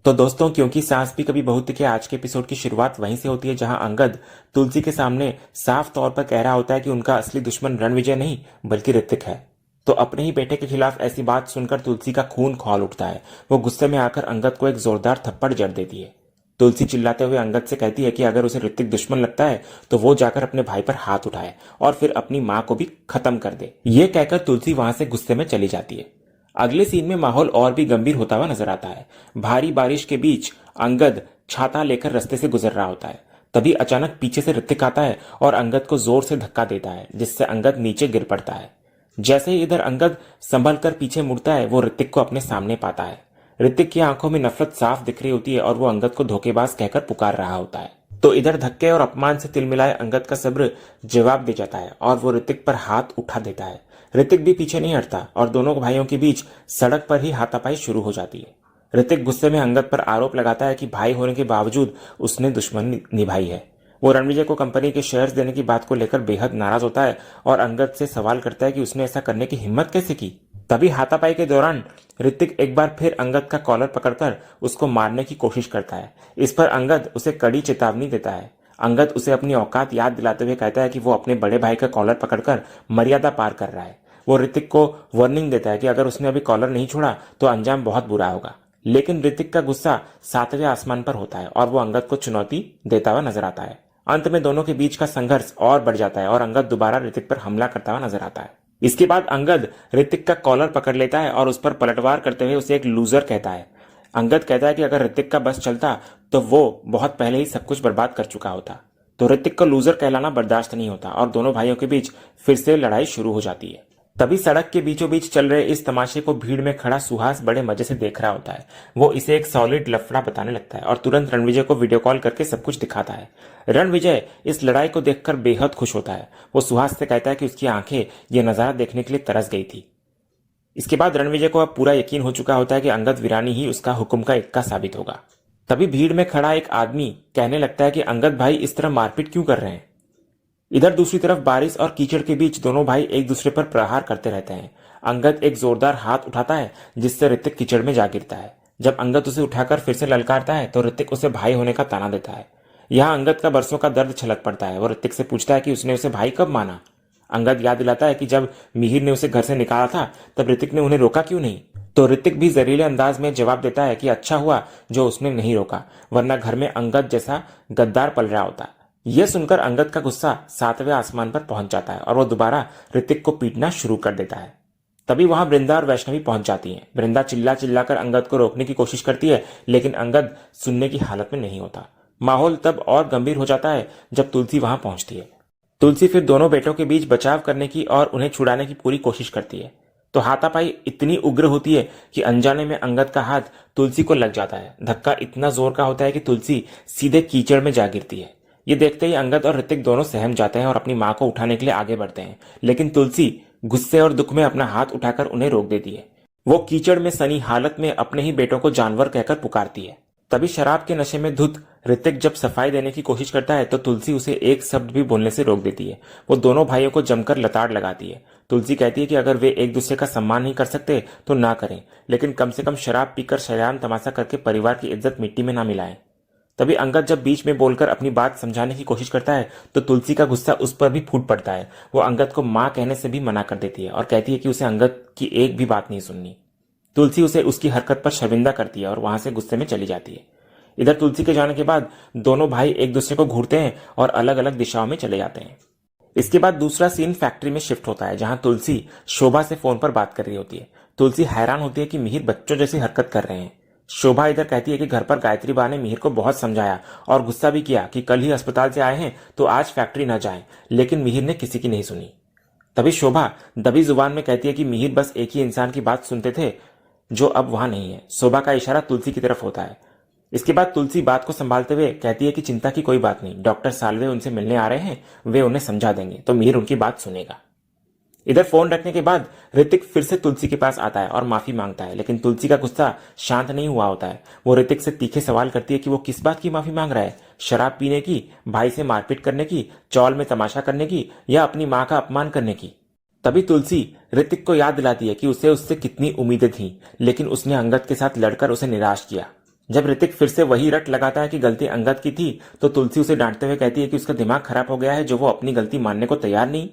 तो दोस्तों, क्योंकि सांस भी कभी बहू थी के आज के एपिसोड की शुरुआत वहीं से होती है जहां अंगद तुलसी के सामने साफ तौर पर कह रहा होता है कि उनका असली दुश्मन रणविजय नहीं बल्कि ऋतिक है। तो अपने ही बेटे के खिलाफ ऐसी बात सुनकर तुलसी का खून खौल उठता है। वो गुस्से में आकर अंगद को एक जोरदार थप्पड़ जड़ देती है। तुलसी चिल्लाते हुए अंगद से कहती है कि अगर उसे ऋतिक दुश्मन लगता है तो वो जाकर अपने भाई पर हाथ उठाए और फिर अपनी मां को भी खत्म कर दे। ये कहकर तुलसी वहां से गुस्से में चली जाती है। अगले सीन में माहौल और भी गंभीर होता हुआ नजर आता है। भारी बारिश के बीच अंगद छाता लेकर रास्ते से गुजर रहा होता है। तभी अचानक पीछे से ऋतिक आता है और अंगद को जोर से धक्का देता है, जिससे अंगद नीचे गिर पड़ता है। जैसे ही इधर अंगद संभल कर पीछे मुड़ता है, वो ऋतिक को अपने सामने पाता है। ऋतिक की आंखों में नफरत साफ दिख रही होती है और वो अंगद को धोखेबाज कहकर पुकार रहा होता है। तो इधर धक्के और अपमान से तिलमिलाए अंगद का सब्र जवाब दे जाता है और वो ऋतिक पर हाथ उठा देता है। ऋतिक भी पीछे नहीं हटता और दोनों भाइयों के बीच सड़क पर ही हाथापाई शुरू हो जाती है। ऋतिक गुस्से में अंगद पर आरोप लगाता है कि भाई होने के बावजूद उसने दुश्मनी निभाई है। वो रणविजय को कंपनी के शेयर्स देने की बात को लेकर बेहद नाराज होता है और अंगद से सवाल करता है कि उसने ऐसा करने की हिम्मत कैसे की। तभी हाथापाई के दौरान ऋतिक एक बार फिर अंगद का कॉलर पकड़कर उसको मारने की कोशिश करता है। इस पर अंगद उसे कड़ी चेतावनी देता है। अंगद उसे अपनी औकात याद दिलाते हुए कहता है कि वो अपने बड़े भाई का कॉलर पकड़कर मर्यादा पार कर रहा है। वो ऋतिक को वार्निंग देता है कि अगर उसने अभी कॉलर नहीं छोड़ा तो अंजाम बहुत बुरा होगा। लेकिन ऋतिक का गुस्सा सातवें आसमान पर होता है और वो अंगद को चुनौती देता हुआ नजर आता है। अंत में दोनों के बीच का संघर्ष और बढ़ जाता है और अंगद दोबारा ऋतिक पर हमला करता हुआ नजर आता है। इसके बाद अंगद ऋतिक का कॉलर पकड़ लेता है और उस पर पलटवार करते हुए उसे एक लूजर कहता है। अंगद कहता है कि अगर ऋतिक का बस चलता तो वो बहुत पहले ही सब कुछ बर्बाद कर चुका होता। तो ऋतिक को लूजर कहलाना बर्दाश्त नहीं होता और दोनों भाइयों के बीच फिर से लड़ाई शुरू हो जाती है। तभी सड़क के बीचों बीच चल रहे इस तमाशे को भीड़ में खड़ा सुहास बड़े मजे से देख रहा होता है। वो इसे एक सॉलिड लफड़ा बताने लगता है और तुरंत रणविजय को वीडियो कॉल करके सब कुछ दिखाता है। रणविजय इस लड़ाई को देखकर बेहद खुश होता है। वो सुहास से कहता है कि उसकी आंखें ये नजारा देखने के लिए तरस गई थी। इसके बाद रणविजय को अब पूरा यकीन हो चुका होता है कि अंगद वीरानी ही उसका हुक्म का इक्का साबित होगा। तभी भीड़ में खड़ा एक आदमी कहने लगता है कि अंगद भाई इस तरह मारपीट क्यों कर रहे हैं। इधर दूसरी तरफ बारिश और कीचड़ के बीच दोनों भाई एक दूसरे पर प्रहार करते रहते हैं। अंगद एक जोरदार हाथ उठाता है जिससे ऋतिक कीचड़ में जा गिरता है। जब अंगद उसे उठाकर फिर से ललकारता है तो ऋतिक उसे भाई होने का ताना देता है। यहाँ अंगद का बरसों का दर्द छलक पड़ता है। वो ऋतिक से पूछता है कि उसने उसे भाई कब माना। अंगद याद दिलाता है कि जब मिहिर ने उसे घर से निकाला था तब ऋतिक ने उन्हें रोका क्यों नहीं। तो ऋतिक भी जहरीले अंदाज में जवाब देता है कि अच्छा हुआ जो उसने नहीं रोका, वरना घर में अंगद जैसा गद्दार पल रहा होता। यह सुनकर अंगद का गुस्सा सातवें आसमान पर पहुंच जाता है और वो दोबारा ऋतिक को पीटना शुरू कर देता है। तभी वहां वृंदा और वैष्णवी पहुंच जाती हैं। वृंदा चिल्ला चिल्लाकर अंगद को रोकने की कोशिश करती है, लेकिन अंगद सुनने की हालत में नहीं होता। माहौल तब और गंभीर हो जाता है जब तुलसी वहां पहुंचती है। तुलसी फिर दोनों बेटों के बीच बचाव करने की और उन्हें छुड़ाने की पूरी कोशिश करती है। तो हाथापाई इतनी उग्र होती है कि अनजाने में अंगद का हाथ तुलसी को लग जाता है। धक्का इतना जोर का होता है कि तुलसी सीधे कीचड़ में जा गिरती है। ये देखते ही अंगद और ऋतिक दोनों सहम जाते हैं और अपनी मां को उठाने के लिए आगे बढ़ते हैं, लेकिन तुलसी गुस्से और दुख में अपना हाथ उठाकर उन्हें रोक देती है। वो कीचड़ में सनी हालत में अपने ही बेटों को जानवर कहकर पुकारती है। तभी शराब के नशे में धुत ऋतिक जब सफाई देने की कोशिश करता है तो तुलसी उसे एक शब्द भी बोलने से रोक देती है। वो दोनों भाइयों को जमकर लताड़ लगाती है। तुलसी कहती है कि अगर वे एक दूसरे का सम्मान नहीं कर सकते तो ना करें, लेकिन कम से कम शराब पीकर शरेआम तमाशा करके परिवार की इज्जत मिट्टी में ना मिलाएं। तभी अंगद जब बीच में बोलकर अपनी बात समझाने की कोशिश करता है तो तुलसी का गुस्सा उस पर भी फूट पड़ता है। वो अंगद को मां कहने से भी मना कर देती है और कहती है कि उसे अंगद की एक भी बात नहीं सुननी। तुलसी उसे उसकी हरकत पर शर्मिंदा करती है और वहां से गुस्से में चली जाती है। इधर तुलसी के जाने के बाद दोनों भाई एक दूसरे को घूरते हैं और अलग अलग दिशाओं में चले जाते हैं। इसके बाद दूसरा सीन फैक्ट्री में शिफ्ट होता है, जहां तुलसी शोभा से फोन पर बात कर रही होती है। तुलसी हैरान होती है कि मिहिर बच्चों जैसी हरकत कर रहे हैं। शोभा इधर कहती है कि घर पर गायत्री बा ने मिहिर को बहुत समझाया और गुस्सा भी किया कि कल ही अस्पताल से आए हैं तो आज फैक्ट्री ना जाएं, लेकिन मिहिर ने किसी की नहीं सुनी। तभी शोभा दबी जुबान में कहती है कि मिहिर बस एक ही इंसान की बात सुनते थे जो अब वहां नहीं है। शोभा का इशारा तुलसी की तरफ होता है। इसके बाद तुलसी बात को संभालते हुए कहती है कि चिंता की कोई बात नहीं, डॉक्टर साल्वे उनसे मिलने आ रहे हैं, वे उन्हें समझा देंगे तो मिहिर उनकी बात सुनेगा। इधर फोन रखने के बाद ऋतिक फिर से तुलसी के पास आता है और माफी मांगता है, लेकिन तुलसी का गुस्सा शांत नहीं हुआ होता है। वो ऋतिक से तीखे सवाल करती है कि वो किस बात की माफी मांग रहा है, शराब पीने की, भाई से मारपीट करने की, चौल में तमाशा करने की, या अपनी मां का अपमान करने की। तभी तुलसी ऋतिक को याद दिलाती है कि उसे उससे कितनी उम्मीदें थीं, लेकिन उसने अंगद के साथ लड़कर उसे निराश किया। जब ऋतिक फिर से वही रट लगाता है कि गलती अंगद की थी, तो तुलसी उसे डांटते हुए कहती है कि उसका दिमाग खराब हो गया है जो वो अपनी गलती मानने को तैयार नहीं।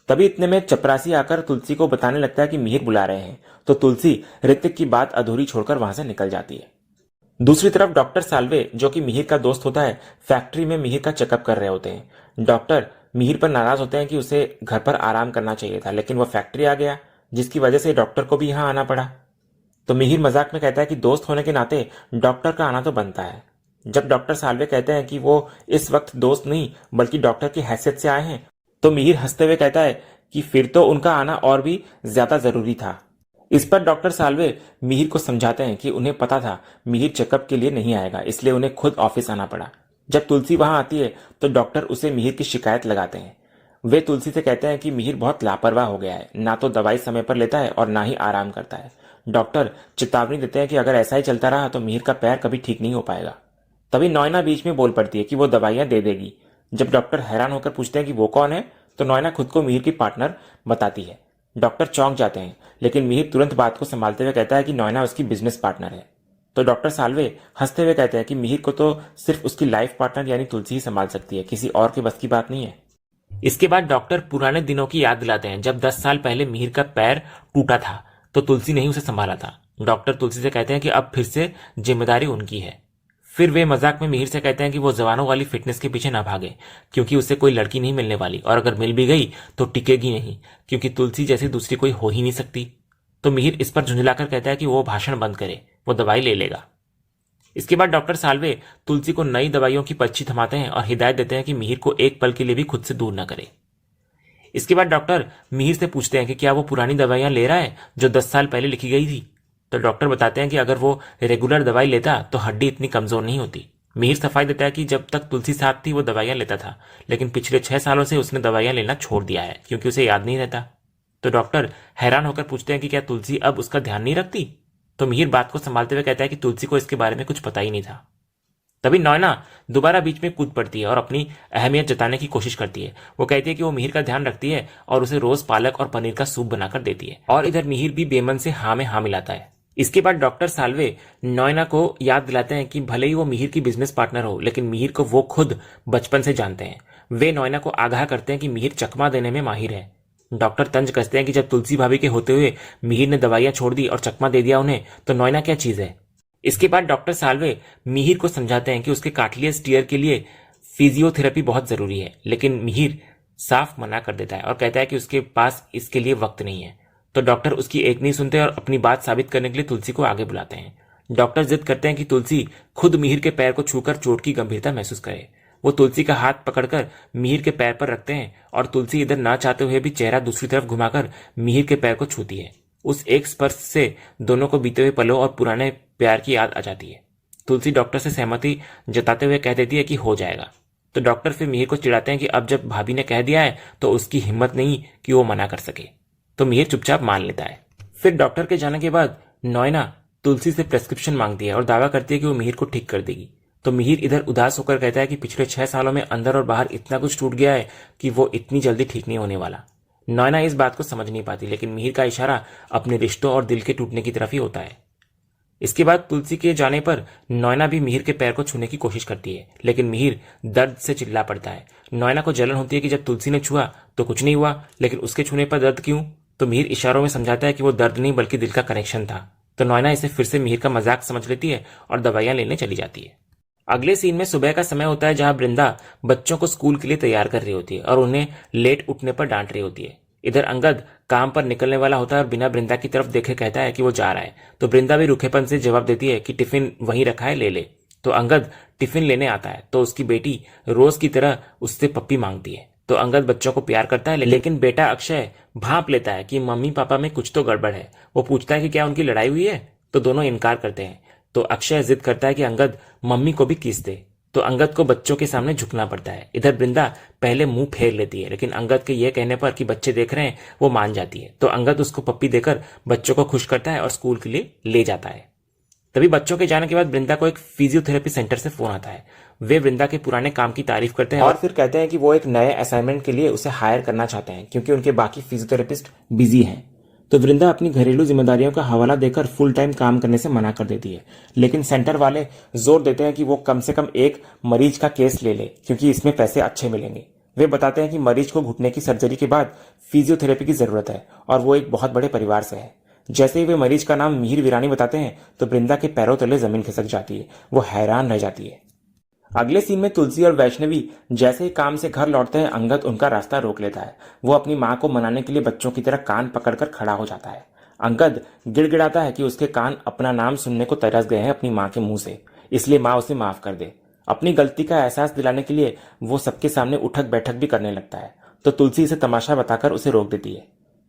तभी इतने में चपरासी आकर तुलसी को बताने लगता है कि मिहिर बुला रहे हैं, तो तुलसी ऋतिक की बात अधूरी छोड़कर वहां से निकल जाती है। दूसरी तरफ डॉक्टर साल्वे, जो कि मिहिर का दोस्त होता है, फैक्ट्री में मिहिर का चेकअप कर रहे होते हैं। डॉक्टर मिहिर पर नाराज होते हैं कि उसे घर पर आराम करना चाहिए था, लेकिन वह फैक्ट्री आ गया, जिसकी वजह से डॉक्टर को भी यहां आना पड़ा। तो मिहिर मजाक में कहता है कि दोस्त होने के नाते डॉक्टर का आना तो बनता है। जब डॉक्टर साल्वे कहते हैं कि वो इस वक्त दोस्त नहीं बल्कि डॉक्टर की हैसियत से आए हैं, तो मिहिर हंसते हुए कहता है कि फिर तो उनका आना और भी ज्यादा जरूरी था। इस पर डॉक्टर साल्वे मिहिर को समझाते हैं कि उन्हें पता था मिहिर चेकअप के लिए नहीं आएगा, इसलिए उन्हें खुद ऑफिस आना पड़ा। जब तुलसी वहां आती है तो डॉक्टर उसे मिहिर की शिकायत लगाते हैं। वे तुलसी से कहते हैं कि मिहिर बहुत लापरवाह हो गया है, ना तो दवाई समय पर लेता है और ना ही आराम करता है। डॉक्टर चेतावनी देते हैं कि अगर ऐसा ही चलता रहा तो मिहिर का पैर कभी ठीक नहीं हो पाएगा। तभी नॉयना बीच में बोल पड़ती है कि वो दवाइयां दे देगी। जब डॉक्टर हैरान होकर पूछते हैं कि वो कौन है, तो नॉयना खुद को मिहिर की पार्टनर बताती है। डॉक्टर चौंक जाते हैं, लेकिन मिहिर तुरंत बात को संभालते हुए कहता है कि नॉयना उसकी बिजनेस पार्टनर है। तो डॉक्टर साल्वे हंसते हुए कहते हैं कि मिहिर को तो सिर्फ उसकी लाइफ पार्टनर यानी तुलसी ही संभाल सकती है, किसी और के बस की बात नहीं है। इसके बाद डॉक्टर पुराने दिनों की याद दिलाते हैं जब 10 साल पहले मिहिर का पैर टूटा था तो तुलसी ने ही उसे संभाला था। डॉक्टर तुलसी से कहते हैं कि अब फिर से जिम्मेदारी उनकी है। फिर वे मजाक में मिहिर से कहते हैं कि वो जवानों वाली फिटनेस के पीछे ना भागे, क्योंकि उसे कोई लड़की नहीं मिलने वाली, और अगर मिल भी गई तो टिकेगी नहीं, क्योंकि तुलसी जैसी दूसरी कोई हो ही नहीं सकती। तो मिहिर इस पर झुंझलाकर कहता है कि वो भाषण बंद करे, वो दवाई ले लेगा। इसके बाद डॉक्टर साल्वे तुलसी को नई दवाइयों की पर्ची थमाते हैं और हिदायत देते हैं कि मिहिर को एक पल के लिए भी खुद से दूर न करे। इसके बाद डॉक्टर मिहिर से पूछते हैं कि क्या वो पुरानी दवाइयां ले रहा है जो 10 साल पहले लिखी गई थी। तो डॉक्टर बताते हैं कि अगर वो रेगुलर दवाई लेता तो हड्डी इतनी कमजोर नहीं होती। मिहिर सफाई देता है कि जब तक तुलसी साथ थी वो दवाइयां लेता था, लेकिन पिछले 6 सालों से उसने दवाइयां लेना छोड़ दिया है क्योंकि उसे याद नहीं रहता। तो डॉक्टर हैरान होकर पूछते हैं कि क्या तुलसी अब उसका ध्यान नहीं रखती। तो मिहिर बात को संभालते हुए कहता है कि तुलसी को इसके बारे में कुछ पता ही नहीं था। तभी नॉयना दोबारा बीच में कूद पड़ती है और अपनी अहमियत जताने की कोशिश करती है। वो कहती है कि वो मिहिर का ध्यान रखती है और उसे रोज पालक और पनीर का सूप बनाकर देती है, और इधर मिहिर भी बेमन से हाँ में हाँ मिलाता है। इसके बाद डॉक्टर साल्वे नॉयना को याद दिलाते हैं कि भले ही वो मिहिर की बिजनेस पार्टनर हो, लेकिन मिहिर को वो खुद बचपन से जानते हैं। वे नॉयना को आगाह करते हैं कि मिहिर चकमा देने में माहिर है। डॉक्टर तंज कसते हैं कि जब तुलसी भाभी के होते हुए मिहिर ने दवाइयां छोड़ दी और चकमा दे दिया उन्हें, तो नॉयना क्या चीज है। इसके बाद डॉक्टर साल्वे मिहिर को समझाते हैं कि उसके कार्टिलेज टीयर के लिए फिजियोथेरेपी बहुत जरूरी है, लेकिन मिहिर साफ मना कर देता है और कहता है कि उसके पास इसके लिए वक्त नहीं है। तो डॉक्टर उसकी एक नहीं सुनते और अपनी बात साबित करने के लिए तुलसी को आगे बुलाते हैं। डॉक्टर जिद करते हैं कि तुलसी खुद मिहिर के पैर को छूकर चोट की गंभीरता महसूस करे। वो तुलसी का हाथ पकड़कर मिहिर के पैर पर रखते हैं और तुलसी इधर ना चाहते हुए भी चेहरा दूसरी तरफ घुमाकर मिहिर के पैर को छूती है। उस एक स्पर्श से दोनों को बीते हुए पलों और पुराने प्यार की याद आ जाती है। तुलसी डॉक्टर से सहमति जताते हुए कह देती है कि हो जाएगा। तो डॉक्टर फिर मिहिर को चिढ़ाते हैं कि अब जब भाभी ने कह दिया है तो उसकी हिम्मत नहीं कि वो मना कर सके। तो मिहिर चुपचाप मान लेता है। फिर डॉक्टर के जाने के बाद नॉयना तुलसी से प्रेस्क्रिप्शन मांगती है और दावा करती है कि वो मिहिर को ठीक कर देगी। तो मिहिर इधर उदास होकर कहता है कि पिछले 6 सालों में अंदर और बाहर इतना कुछ टूट गया है कि वो इतनी जल्दी ठीक नहीं होने वाला। नॉयना इस बात को समझ नहीं पाती, लेकिन मिहिर का इशारा अपने रिश्तों और दिल के टूटने की तरफ ही होता है। इसके बाद तुलसी के जाने पर नॉयना भी मिहिर के पैर को छूने की कोशिश करती है, लेकिन मिहिर दर्द से चिल्ला पड़ता है। नॉयना को जलन होती है कि जब तुलसी ने छुआ तो कुछ नहीं हुआ, लेकिन उसके छूने पर दर्द क्यों। तो मिहिर इशारों में समझाता है कि वो दर्द नहीं बल्कि दिल का कनेक्शन था। तो नॉयना इसे फिर से मिहिर का मजाक समझ लेती है और दवाइयां लेने चली जाती है। अगले सीन में सुबह का समय होता है, जहां वृंदा बच्चों को स्कूल के लिए तैयार कर रही होती है और उन्हें लेट उठने पर डांट रही होती है। इधर अंगद काम पर निकलने वाला होता है और बिना वृंदा की तरफ देखे कहता है कि वो जा रहा है। तो वृंदा भी रूखेपन से जवाब देती है कि टिफिन वहीं रखा है, ले ले। तो अंगद टिफिन लेने आता है तो उसकी बेटी रोज की तरह उससे पप्पी मांगती है। तो अंगद बच्चों को प्यार करता है, लेकिन बेटा अक्षय भांप लेता है कि मम्मी पापा में कुछ तो गड़बड़ है। वो पूछता है कि क्या उनकी लड़ाई हुई है, तो दोनों इनकार करते हैं। तो अक्षय जिद करता है कि अंगद मम्मी को भी किस दे। तो अंगद को बच्चों के सामने झुकना पड़ता है। इधर वृंदा पहले मुंह फेर लेती है, लेकिन अंगद के यह कहने पर कि बच्चे देख रहे हैं वो मान जाती है। तो अंगद उसको पप्पी देकर बच्चों को खुश करता है और स्कूल के लिए ले जाता है। तभी बच्चों के जाने के बाद वृंदा को एक फिजियोथेरेपी सेंटर से फोन आता है। वे वृंदा के पुराने काम की तारीफ करते हैं और फिर कहते हैं कि वो एक नए असाइनमेंट के लिए उसे हायर करना चाहते हैं क्योंकि उनके बाकी फिजियोथेरेपिस्ट बिजी हैं। तो वृंदा अपनी घरेलू जिम्मेदारियों का हवाला देकर फुल टाइम काम करने से मना कर देती है, लेकिन सेंटर वाले जोर देते हैं कि वो कम से कम एक मरीज का केस ले ले क्योंकि इसमें पैसे अच्छे मिलेंगे। वे बताते हैं कि मरीज को घुटने की सर्जरी के बाद फिजियोथेरेपी की जरूरत है और वो एक बहुत बड़े परिवार से है। जैसे ही वे मरीज का नाम मिहिर वीरानी बताते हैं तो वृंदा के पैरों तले जमीन खिसक जाती है। वो हैरान रह जाती है। अगले सीन में तुलसी और वैष्णवी जैसे ही काम से घर लौटते हैं, अंगद उनका रास्ता रोक लेता है। वो अपनी मां को मनाने के लिए बच्चों की तरह कान पकड़कर खड़ा हो जाता है। अंगद गिड़गिड़ाता है कि उसके कान अपना नाम सुनने को तरस गए हैं अपनी मां के मुंह से, इसलिए मां उसे माफ कर दे। अपनी गलती का एहसास दिलाने के लिए वो सबके सामने उठक बैठक भी करने लगता है, तो तुलसी इसे तमाशा बताकर उसे रोक देती है।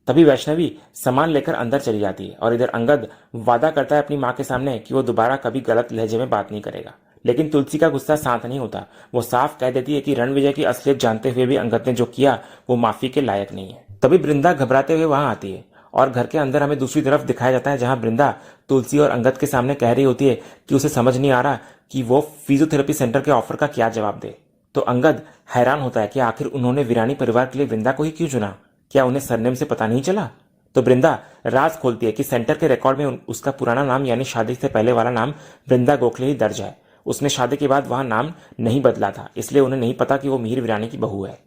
तभी वैष्णवी सामान लेकर अंदर चली जाती है और इधर अंगद वादा करता है अपनी मां के सामने कि वो दोबारा कभी गलत लहजे में बात नहीं करेगा। लेकिन तुलसी का गुस्सा शांत नहीं होता। वो साफ कह देती है कि रणविजय की असलियत जानते हुए भी अंगद ने जो किया वो माफी के लायक नहीं है। तभी वृंदा घबराते हुए वहां आती है और घर के अंदर हमें दूसरी तरफ दिखाया जाता है, जहां वृंदा तुलसी और अंगद के सामने कह रही होती है कि उसे समझ नहीं आ रहा कि वो फिजियोथेरेपी सेंटर के ऑफर का क्या जवाब दे। तो अंगद हैरान होता है कि आखिर उन्होंने वीरानी परिवार के लिए वृंदा को ही क्यों चुना। क्या उन्हें सरनेम से पता नहीं चला? तो वृंदा राज खोलती है कि सेंटर के रिकॉर्ड में उसका पुराना नाम यानी शादी से पहले वाला नाम वृंदा गोखले ही दर्ज है। उसने शादी के बाद वहां नाम नहीं बदला था, इसलिए उन्हें नहीं पता कि वो मिहिर वीरानी की बहू है।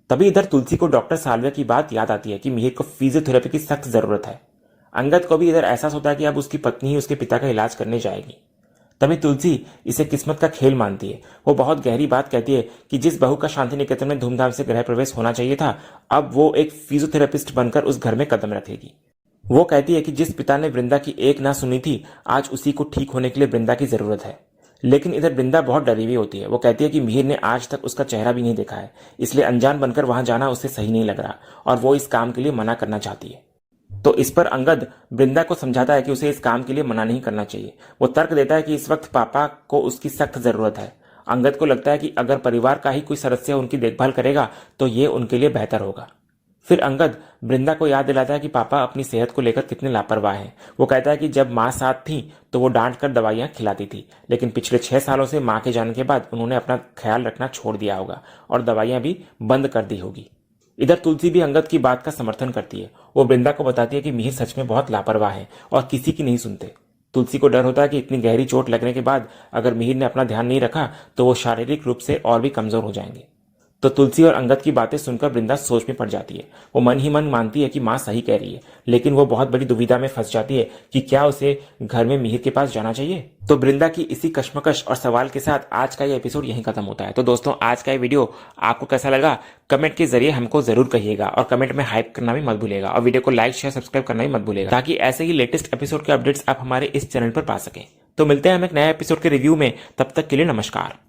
तभी इधर तुलसी को डॉक्टर सालवे की बात याद आती है कि मिहिर को फिजियोथेरेपी की सख्त जरूरत है। अंगद को भी इधर एहसास होता है कि अब उसकी पत्नी ही उसके पिता का इलाज करने जाएगी। तभी तुलसी इसे किस्मत का खेल मानती है। वो बहुत गहरी बात कहती है कि जिस बहू का शांति निकेतन में धूमधाम से गृह प्रवेश होना चाहिए था, अब वो एक फिजियोथेरेपिस्ट बनकर उस घर में कदम रखेगी। वो कहती है कि जिस पिता ने वृंदा की एक ना सुनी थी, आज उसी को ठीक होने के लिए वृंदा की जरूरत है। लेकिन इधर वृंदा बहुत डरी हुई होती है। वो कहती है कि मिहिर ने आज तक उसका चेहरा भी नहीं देखा है, इसलिए अनजान बनकर वहां जाना उसे सही नहीं लग रहा और वो इस काम के लिए मना करना चाहती है। तो इस पर अंगद वृंदा को समझाता है कि उसे इस काम के लिए मना नहीं करना चाहिए। वो तर्क देता है कि इस वक्त पापा को उसकी सख्त जरूरत है। अंगद को लगता है कि अगर परिवार का ही कोई सदस्य उनकी देखभाल करेगा तो ये उनके लिए बेहतर होगा। फिर अंगद वृंदा को याद दिलाता है कि पापा अपनी सेहत को लेकर कितने लापरवाह हैं। वो कहता है कि जब माँ साथ थी तो वो डांट कर दवाइयां खिलाती थी, लेकिन पिछले 6 सालों से माँ के जाने के बाद उन्होंने अपना ख्याल रखना छोड़ दिया होगा और दवाइयां भी बंद कर दी होगी। इधर तुलसी भी अंगद की बात का समर्थन करती है। वो वृंदा को बताती है कि मिहिर सच में बहुत लापरवाह है और किसी की नहीं सुनते। तुलसी को डर होता है कि इतनी गहरी चोट लगने के बाद अगर मिहिर ने अपना ध्यान नहीं रखा तो वो शारीरिक रूप से और भी कमजोर हो जाएंगे। तो तुलसी और अंगद की बातें सुनकर वृंदा सोच में पड़ जाती है। वो मन ही मन मानती है कि माँ सही कह रही है, लेकिन वो बहुत बड़ी दुविधा में फंस जाती है कि क्या उसे घर में मिहिर के पास जाना चाहिए। तो वृंदा की इसी कश्मकश और सवाल के साथ आज का ये एपिसोड यहीं खत्म होता है। तो दोस्तों, आज का ये वीडियो आपको कैसा लगा कमेंट के जरिए हमको जरूर कहिएगा और कमेंट में हाइप करना भी मत भूलिएगा और वीडियो को लाइक शेयर सब्सक्राइब करना भी मत भूलिएगा, ताकि ऐसे ही लेटेस्ट एपिसोड के अपडेट्स आप हमारे इस चैनल पर पा सकें। तो मिलते हैं हम एक नया एपिसोड के रिव्यू में, तब तक के लिए नमस्कार।